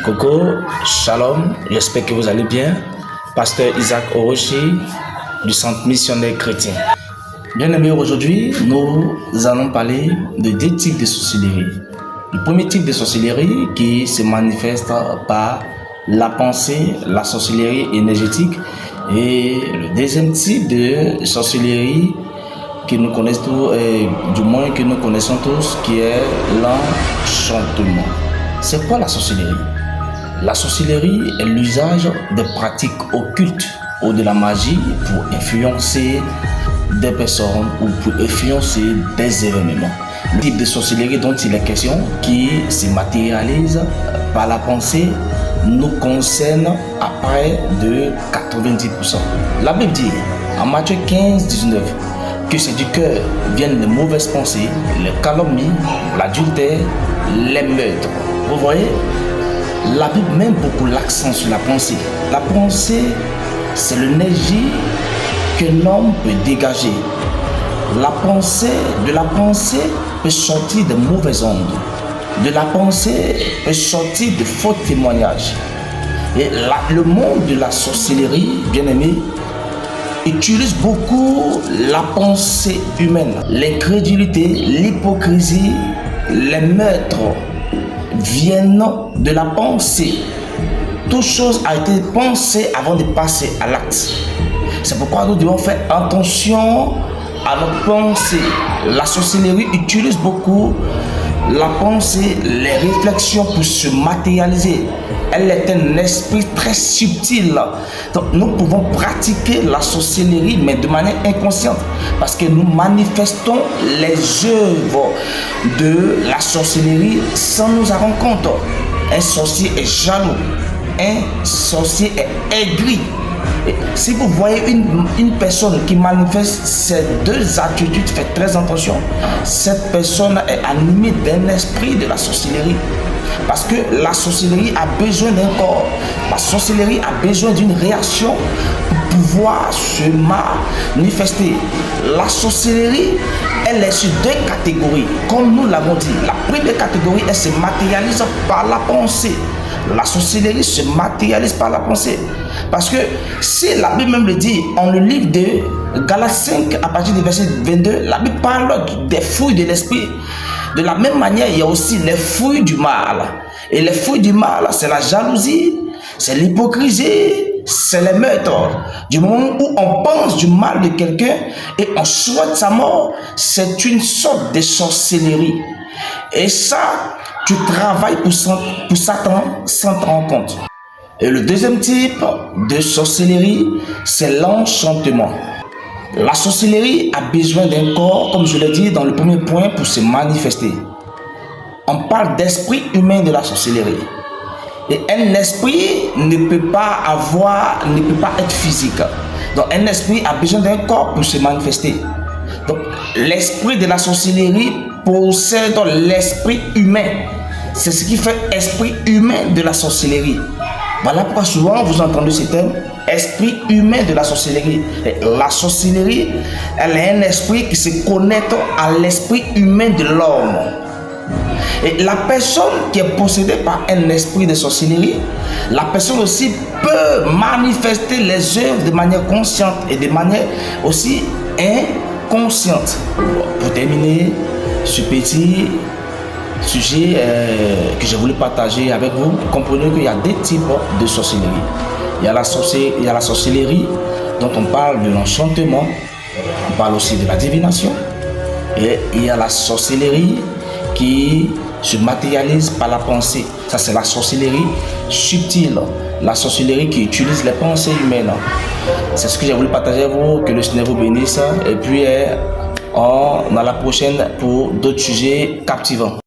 Coco, shalom, j'espère que vous allez bien. Pasteur Isaac Orochi du Centre missionnaire chrétien. Bien aimé, aujourd'hui, nous allons parler de deux types de sorcellerie. Le premier type de sorcellerie qui se manifeste par la pensée, la sorcellerie énergétique, et le deuxième type de sorcellerie que nous connaissons tous, du moins que nous connaissons tous, qui est l'enchantement. C'est quoi la sorcellerie? La sorcellerie est l'usage des pratiques occultes ou de la magie pour influencer des personnes ou pour influencer des événements. Le type de sorcellerie dont il est question, qui se matérialise par la pensée, nous concerne à près de 90%. La Bible dit en Matthieu 15, 19 que c'est du cœur viennent les mauvaises pensées, les calomnies, l'adultère, les meurtres. Vous voyez, la Bible met beaucoup l'accent sur la pensée. La pensée, c'est l'énergie qu'un homme peut dégager. De la pensée peut sortir de mauvaises ondes. De la pensée peut sortir de faux témoignages. Et le monde de la sorcellerie, bien aimé, utilise beaucoup la pensée humaine. L'incrédulité, l'hypocrisie, les meurtres viennent de la pensée. Toute chose a été pensée avant de passer à l'acte. C'est pourquoi nous devons faire attention à notre pensée. La sorcellerie utilise beaucoup la pensée, les réflexions pour se matérialiser. Elle est un esprit très subtil. Donc nous pouvons pratiquer la sorcellerie, mais de manière inconsciente, parce que nous manifestons les œuvres de la sorcellerie sans nous en rendre compte. Un sorcier est jaloux, un sorcier est aigri. Et si vous voyez une personne qui manifeste ces deux attitudes, faites très attention. Cette personne est animée d'un esprit de la sorcellerie. Parce que la sorcellerie a besoin d'un corps. La sorcellerie a besoin d'une réaction pour pouvoir se manifester. La sorcellerie, elle est sur deux catégories. Comme nous l'avons dit, la première catégorie, elle se matérialise par la pensée. La sorcellerie se matérialise par la pensée. Parce que si la Bible même le dit, en le livre de Galates 5, à partir du verset 22, la Bible parle des fruits de l'esprit. De la même manière, il y a aussi les fruits du mal. Et les fruits du mal, c'est la jalousie, c'est l'hypocrisie, c'est les meurtres. Du moment où on pense du mal de quelqu'un et on souhaite sa mort, c'est une sorte de sorcellerie. Et ça, tu travailles pour Satan sans te rendre compte. Et le deuxième type de sorcellerie, c'est l'enchantement. La sorcellerie a besoin d'un corps, comme je l'ai dit dans le premier point, pour se manifester. On parle d'esprit humain de la sorcellerie. Et un esprit ne peut pas être physique. Donc un esprit a besoin d'un corps pour se manifester. Donc l'esprit de la sorcellerie possède l'esprit humain. C'est ce qui fait esprit humain de la sorcellerie. Voilà pourquoi souvent vous entendez ce terme, esprit humain de la sorcellerie. Et la sorcellerie, elle est un esprit qui se connecte à l'esprit humain de l'homme. Et la personne qui est possédée par un esprit de sorcellerie, la personne aussi peut manifester les œuvres de manière consciente et de manière aussi inconsciente. Pour terminer ce petit sujet que je voulais partager avec vous, comprenez qu'il y a deux types de sorcellerie. Il y a la sorcellerie dont on parle de l'enchantement, on parle aussi de la divination, et il y a la sorcellerie qui se matérialise par la pensée. Ça, c'est la sorcellerie subtile, la sorcellerie qui utilise les pensées humaines. C'est ce que j'ai voulu partager avec vous. Que le Seigneur vous bénisse. Et puis, on a la prochaine pour d'autres sujets captivants.